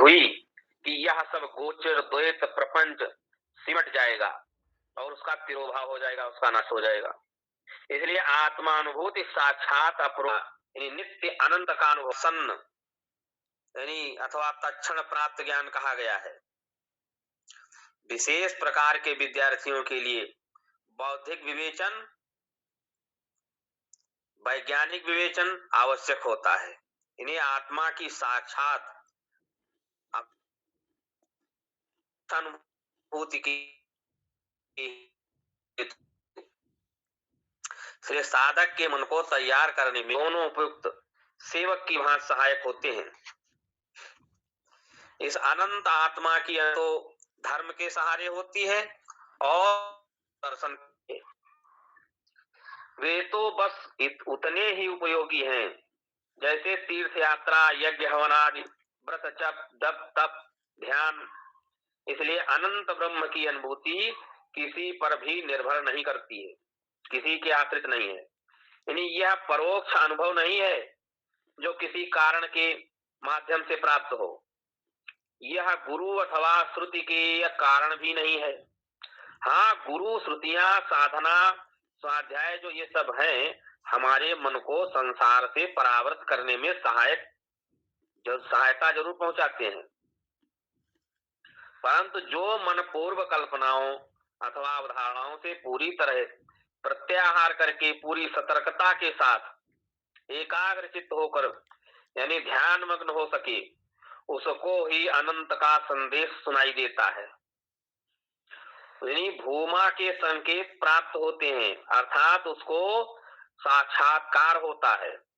हुई कि यह सब गोचर द्वैत प्रपंच सिमट जाएगा और उसका तिरोभाव हो जाएगा, उसका नाश हो जाएगा। इसलिए आत्मानुभूति साक्षात नित्य अनंत का अनुभव सन्न यानी अथवा तत्क्षण प्राप्त ज्ञान कहा गया है। विशेष प्रकार के विद्यार्थियों के लिए बौद्धिक विवेचन, वैज्ञानिक विवेचन आवश्यक होता है। इन्हें आत्मा की साक्षात अनुभूति की इसलिए साधक के मन को तैयार करने में दोनों उपयुक्त सेवक की भांति सहायक होते हैं। इस अनंत आत्मा की तो धर्म के सहारे होती है और दर्शन के। वे तो बस उतने ही उपयोगी हैं जैसे तीर्थ यात्रा, यज्ञ, हवन आदि, व्रत, जप, तप, ध्यान। इसलिए अनंत ब्रह्म की अनुभूति किसी पर भी निर्भर नहीं करती है, किसी के आश्रित नहीं है। यानी यह परोक्ष अनुभव नहीं है जो किसी कारण के माध्यम से प्राप्त हो। यह गुरु अथवा श्रुति के कारण भी नहीं है। हाँ, गुरु, श्रुतियां, साधना, स्वाध्याय जो ये सब हैं, हमारे मन को संसार से परावृत करने में सहायता जरूर पहुंचाते हैं, परंतु जो मन पूर्व कल्पनाओं अथवा अवधारणाओं से पूरी तरह प्रत्याहार करके पूरी सतर्कता के साथ एकाग्र चित्त होकर यानी ध्यान मग्न हो सके, उसको ही अनंत का संदेश सुनाई देता है। यानी भूमा के संकेत प्राप्त होते हैं, अर्थात उसको साक्षात्कार होता है।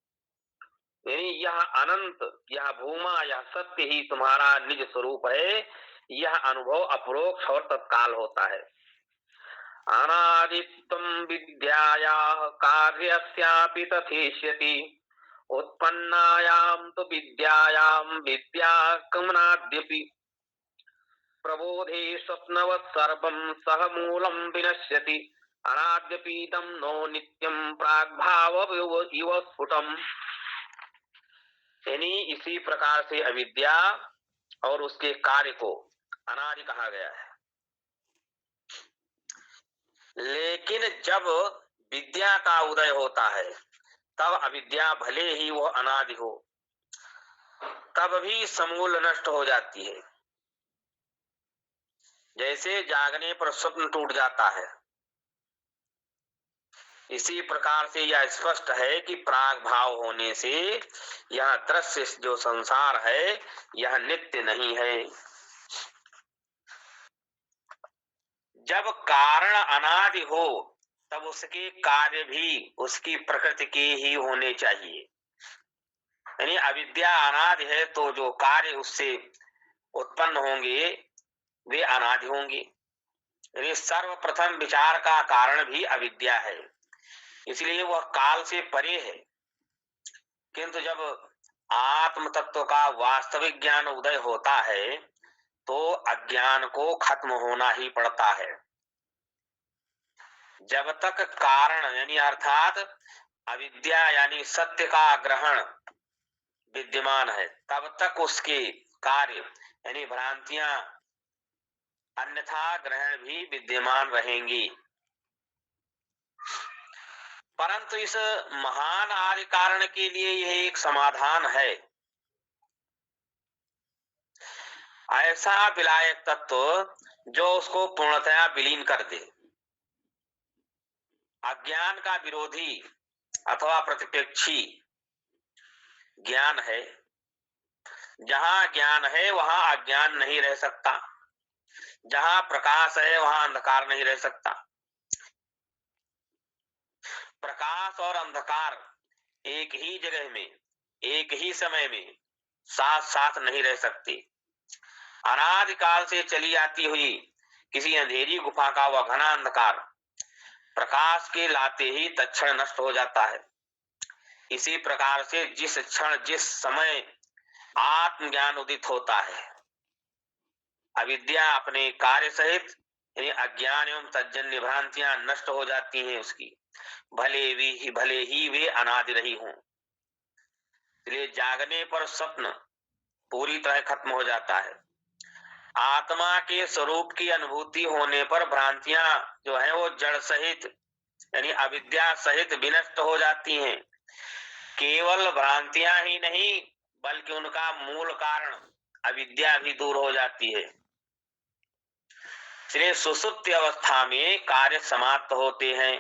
यानी यह अनंत, यह भूमा, यह सत्य ही तुम्हारा निज स्वरूप है, यह अनुभव अपरोक्ष और तत्काल होता है। अनादित्वं विद्यायाः कार्यस्यापि तथेष्यति, उत्पन्नायां तु विद्यायां विद्यागमनाद्यपि, प्रबोधे स्वप्नवत् सर्वं सह मूलं विनश्यति, अनाद्यपीतं नो नित्यं प्राग्भाव इव स्फुटम्। यानी इसी प्रकार से अविद्या और उसके कार्य को अनादि कहा गया है। लेकिन जब विद्या का उदय होता है तब अविद्या भले ही वो अनादि हो तब भी समूल नष्ट हो जाती है। जैसे जागने पर स्वप्न टूट जाता है, इसी प्रकार से यह स्पष्ट है कि प्राग भाव होने से यह दृश्य जो संसार है यह नित्य नहीं है। जब कारण अनादि हो तब उसके कार्य भी उसकी प्रकृति के ही होने चाहिए। यानी अविद्या अनादि है तो जो कार्य उससे उत्पन्न होंगे वे अनादि होंगे। यानी सर्वप्रथम विचार का कारण भी अविद्या है, इसलिए वह काल से परे है। किंतु जब आत्म तत्व का वास्तविक ज्ञान उदय होता है तो अज्ञान को खत्म होना ही पड़ता है। जब तक कारण यानी अर्थात अविद्या यानी सत्य का ग्रहण विद्यमान है तब तक उसके कार्य यानी भ्रांतियां अन्यथा ग्रहण भी विद्यमान रहेंगी। परंतु इस महान आदि कारण के लिए यह एक समाधान है। ऐसा विलायक तत्व जो उसको पूर्णतया विलीन कर दे। अज्ञान का विरोधी अथवा प्रतिपेक्षी ज्ञान है। जहां ज्ञान है वहां अज्ञान नहीं रह सकता, जहां प्रकाश है वहां अंधकार नहीं रह सकता। प्रकाश और अंधकार एक ही जगह में एक ही समय में साथ साथ नहीं रह सकते। अनादिकाल से चली आती हुई किसी अंधेरी गुफा का वह घना अंधकार प्रकाश के लाते ही तत्क्षण नष्ट हो जाता है। इसी प्रकार से जिस क्षण जिस समय आत्मज्ञान उदित होता है, अविद्या अपने कार्य सहित यानी अज्ञान एवं तज्जन्य भ्रांतियां नष्ट हो जाती हैं उसकी, भले ही वे अनादि रही हों। इसलिए जागने पर स्वप्न पूरी तरह खत्म हो जाता है। आत्मा के स्वरूप की अनुभूति होने पर भ्रांतियां जो है वो जड़ सहित यानी अविद्या सहित विनष्ट हो जाती हैं। केवल भ्रांतियां ही नहीं बल्कि उनका मूल कारण अविद्या भी दूर हो जाती है। इसलिए सुसुप्ति अवस्था में कार्य समाप्त होते हैं,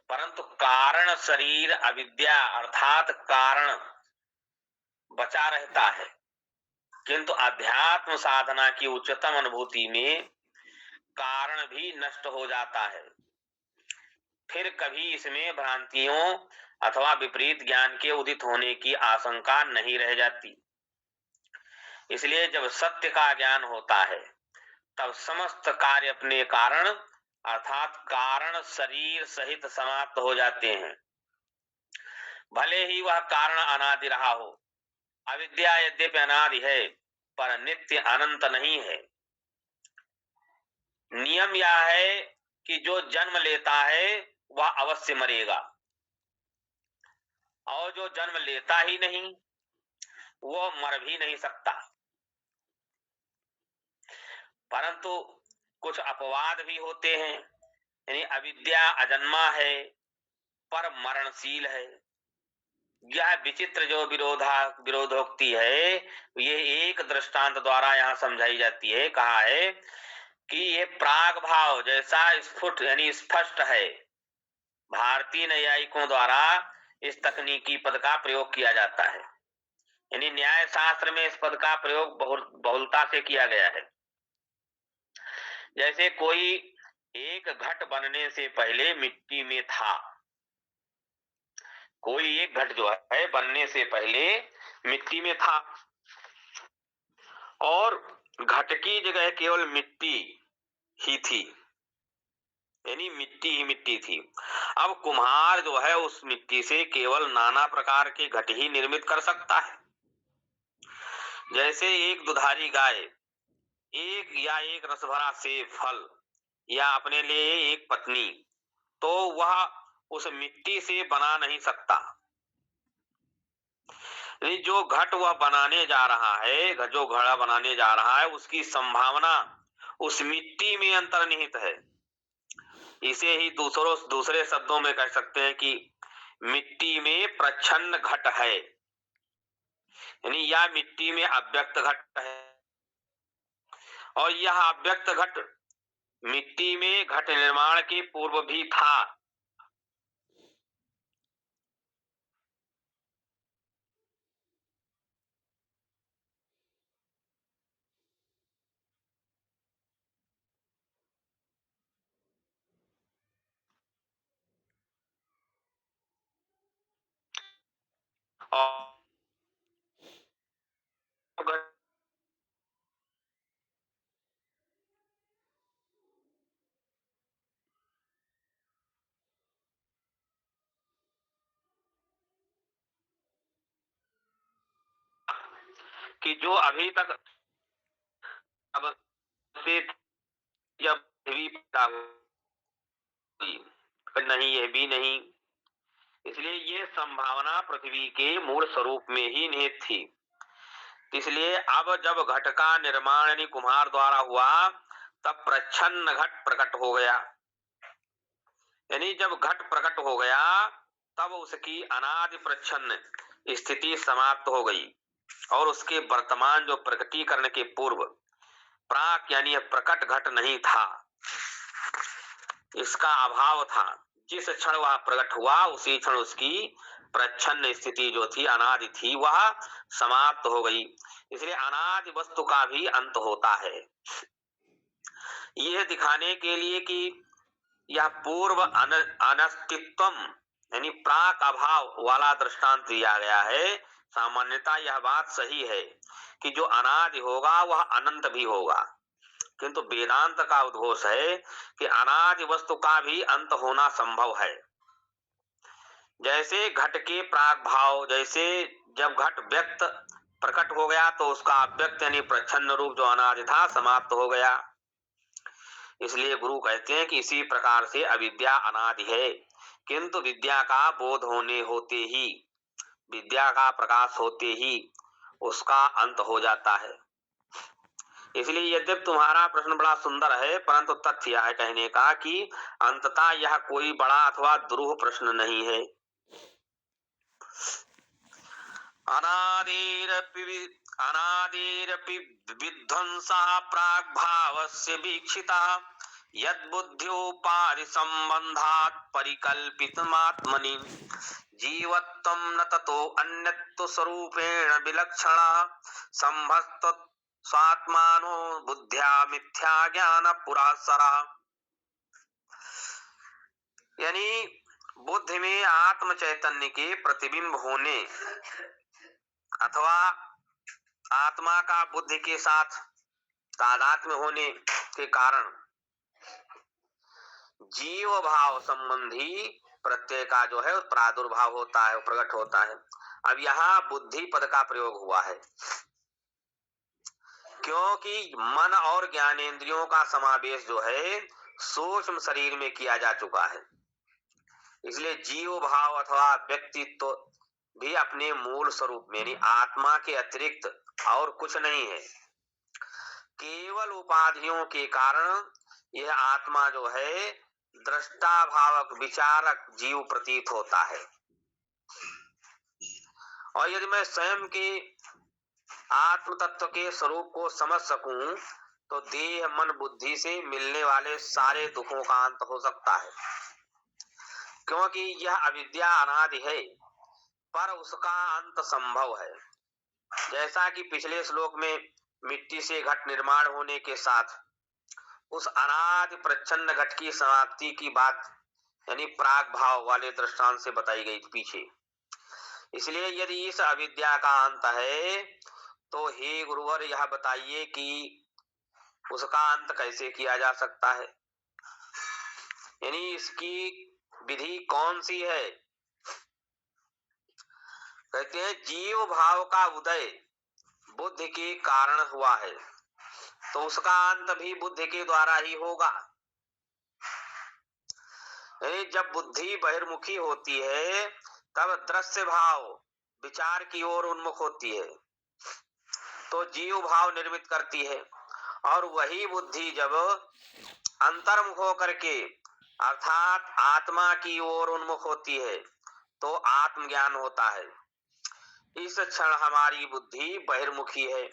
परंतु कारण शरीर अविद्या अर्थात कारण बचा रहता है। किंतु अध्यात्म साधना की उच्चतम अनुभूति में कारण भी नष्ट हो जाता है। फिर कभी इसमें भ्रांतियों अथवा विपरीत ज्ञान के उदित होने की आशंका नहीं रह जाती। इसलिए जब सत्य का ज्ञान होता है तब समस्त कार्य अपने कारण अर्थात कारण शरीर सहित समाप्त हो जाते हैं। भले ही वह कारण अनादि रहा हो। अविद्या यद्यपि अनादि है पर नित्य अनंत नहीं है। नियम यह है कि जो जन्म लेता है वह अवश्य मरेगा, और जो जन्म लेता ही नहीं वो मर भी नहीं सकता। परंतु कुछ अपवाद भी होते हैं, यानी अविद्या अजन्मा है पर मरणशील है। यह विचित्र जो विरोधोक्ति है ये एक दृष्टांत द्वारा यहाँ समझाई जाती है। कहा है कि ये प्राग भाव जैसा स्फुट यानी स्पष्ट है। भारतीय न्यायिकों द्वारा इस तकनीकी पद का प्रयोग किया जाता है, यानी न्याय शास्त्र में इस पद का प्रयोग बहुलता से किया गया है। जैसे कोई एक घट बनने से पहले मिट्टी में था। कोई एक घट जो है बनने से पहले मिट्टी में था और घट की जगह केवल मिट्टी ही थी, यानी मिट्टी ही मिट्टी थी। अब कुम्हार जो है उस मिट्टी से केवल नाना प्रकार के घट ही निर्मित कर सकता है। जैसे एक दुधारी गाय एक रसभरा सेब फल या अपने लिए एक पत्नी, तो वह उस मिट्टी से बना नहीं सकता। जो घट वह बनाने जा रहा है, जो घड़ा बनाने जा रहा है, उसकी संभावना उस मिट्टी में अंतर्निहित है। इसे ही दूसरे शब्दों में कह सकते हैं कि मिट्टी में प्रच्छन्न घट है, यानी यह मिट्टी में अव्यक्त घट है और यह अव्यक्त घट मिट्टी में घट निर्माण के पूर्व भी था। और कि जो अभी तक अब से जब भी नहीं यह भी नहीं, इसलिए ये संभावना पृथ्वी के मूल स्वरूप में ही निहित थी। इसलिए अब जब घट का निर्माण यानी कुम्हार द्वारा हुआ तब प्रच्छन्न घट प्रकट हो गया, यानी जब घट प्रकट हो गया तब उसकी अनादि प्रच्छन्न स्थिति समाप्त हो गई और उसके वर्तमान जो प्रकटीकरण के पूर्व प्राक यानी प्रकट घट नहीं था, इसका अभाव था। जिस क्षण वह प्रकट हुआ उसी क्षण उसकी प्रच्छन्न स्थिति जो थी अनादि थी वह समाप्त हो गई। इसलिए अनादि वस्तु का भी अंत होता है। यह दिखाने के लिए कि यह पूर्व अनस्तित्वम यानी प्राक अभाव वाला दृष्टांत दिया गया है। सामान्यतः यह बात सही है कि जो अनादि होगा वह अनंत भी होगा, किंतु वेदांत का उद्घोष है कि अनादि वस्तु का भी अंत होना संभव है। जैसे घट के प्राक भाव, जैसे जब घट व्यक्त प्रकट हो गया तो उसका अव्यक्त यानी प्रच्छन्न रूप जो अनादि था समाप्त हो गया। इसलिए गुरु कहते हैं कि इसी प्रकार से अविद्या अनादि है, किंतु विद्या का बोध होने होते ही, विद्या का प्रकाश होते ही उसका अंत हो जाता है। इसलिए यद्यपि तुम्हारा प्रश्न बड़ा सुंदर है, परंतु तथ्य यह है कहने का कि अंततः यह कोई बड़ा अथवा दुरूह प्रश्न नहीं है। अनादिरपि विध्वंसः प्राग्भावस्य वीक्षितः यद्बुद्ध्योपारिसम्बन्धात् परिकल्पितमात्मनि जीवत्वं न ततो अन्यत्व स्वरूपेण विलक्षणः सम्भस्त स्वात्मानो बुद्ध्या मिथ्या ज्ञान पुरासरः। यानी बुद्धि में आत्म चैतन्य के प्रतिबिंब होने अथवा आत्मा का बुद्धि के साथ तादात्म्य होने के कारण जीव भाव संबंधी प्रत्यय का जो है प्रादुर्भाव होता है, प्रकट होता है। अब यहाँ बुद्धि पद का प्रयोग हुआ है क्योंकि मन और ज्ञानेंद्रियों का समावेश जो है सूक्ष्म शरीर में किया जा चुका है। इसलिए जीव भाव अथवा व्यक्तित्व भी अपने मूल स्वरूप में यानी आत्मा के अतिरिक्त और कुछ नहीं है। केवल उपाधियों के कारण यह आत्मा जो है दृष्टा भावक विचारक जीव प्रतीत होता है। और यदि मैं स्वयं के आत्म तत्व के स्वरूप को समझ सकूं तो देह मन बुद्धि से मिलने वाले सारे दुखों का अंत हो सकता है, क्योंकि यह अविद्या अनादि है पर उसका अंत संभव है। जैसा कि पिछले श्लोक में मिट्टी से घट निर्माण होने के साथ उस अनादि प्रच्छन्न घट की समाप्ति की बात यानी प्राग भाव वाले दृष्टांत से बताई गई पीछे। इसलिए यदि इस अविद्या का अंत है तो हे गुरुवर यह बताइए कि उसका अंत कैसे किया जा सकता है, यानी इसकी विधि कौन सी है। कहते हैं जीव भाव का उदय बुद्धि के कारण हुआ है तो उसका अंत भी बुद्धि के द्वारा ही होगा। जब बुद्धि बहिर्मुखी होती है तब दृश्य भाव विचार की ओर उन्मुख होती है तो जीव भाव निर्मित करती है, और वही बुद्धि जब अंतर्मुख होकर के अर्थात आत्मा की ओर उन्मुख होती है तो आत्मज्ञान होता है। इस क्षण हमारी बुद्धि बहिर्मुखी है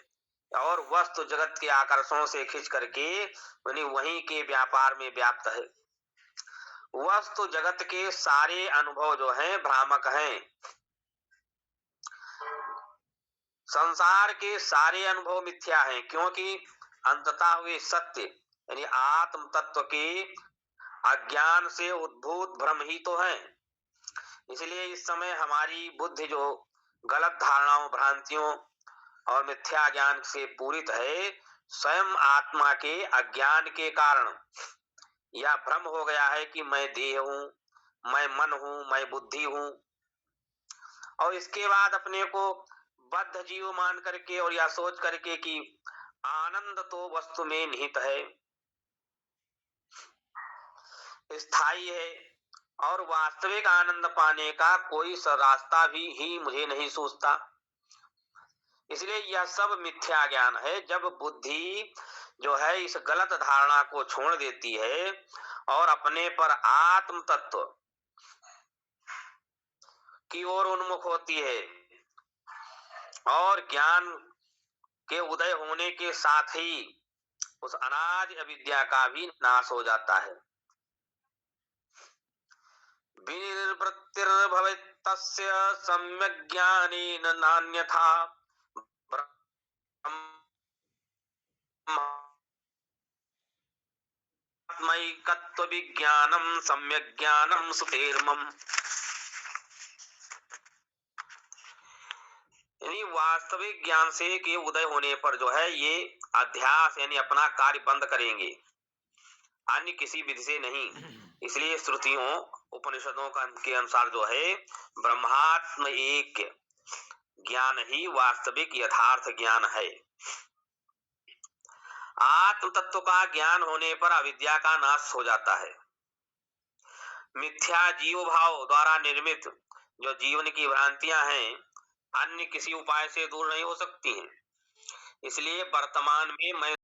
और वस्तु जगत के आकर्षणों से खींच करके वहीं के व्यापार में व्याप्त है। वस्तु जगत के सारे अनुभव जो हैं भ्रामक हैं। संसार के सारे अनुभव मिथ्या हैं क्योंकि अंततः वे सत्य यानी आत्म तत्व के अज्ञान से उद्भूत भ्रम ही तो हैं। इसलिए इस समय हमारी बुद्धि जो गलत धारणाओं भ्रांतियों और मिथ्या ज्ञान से पूरित है स्वयं आत्मा के अज्ञान के कारण यह भ्रम हो गया है कि मैं देह हूं, मैं मन हूं, मैं बुद्धि हूं, और इसके बाद अपने को बद्ध जीव मान करके और या सोच करके कि आनंद तो वस्तु में निहित है, स्थायी है और वास्तविक आनंद पाने का कोई रास्ता भी ही मुझे नहीं सूझता। इसलिए यह सब मिथ्या ज्ञान है। जब बुद्धि जो है इस गलत धारणा को छोड़ देती है और अपने पर आत्म तत्व की ओर उन्मुख होती है और ज्ञान के उदय होने के साथ ही उस अनादि अविद्या का भी नाश हो जाता है। विनिर्वृत्तिर्भवेत्तस्य सम्यक् ज्ञानेन नान्यथा ब्रह्मैकत्व विज्ञानम सम्यक् ज्ञानम सुतेर्मम। यानी वास्तविक ज्ञान से के उदय होने पर जो है ये अध्यास यानी अपना कार्य बंद करेंगे, अन्य किसी विधि से नहीं। इसलिए श्रुतियों उपनिषदों के अनुसार जो है ब्रह्मात्म एक ज्ञान ही वास्तविक यथार्थ ज्ञान है। आत्म तत्व का ज्ञान होने पर अविद्या का नाश हो जाता है। मिथ्या जीव भाव द्वारा निर्मित जो जीवन की भ्रांतियां हैं अन्य किसी उपाय से दूर नहीं हो सकती हैं। इसलिए वर्तमान में मैं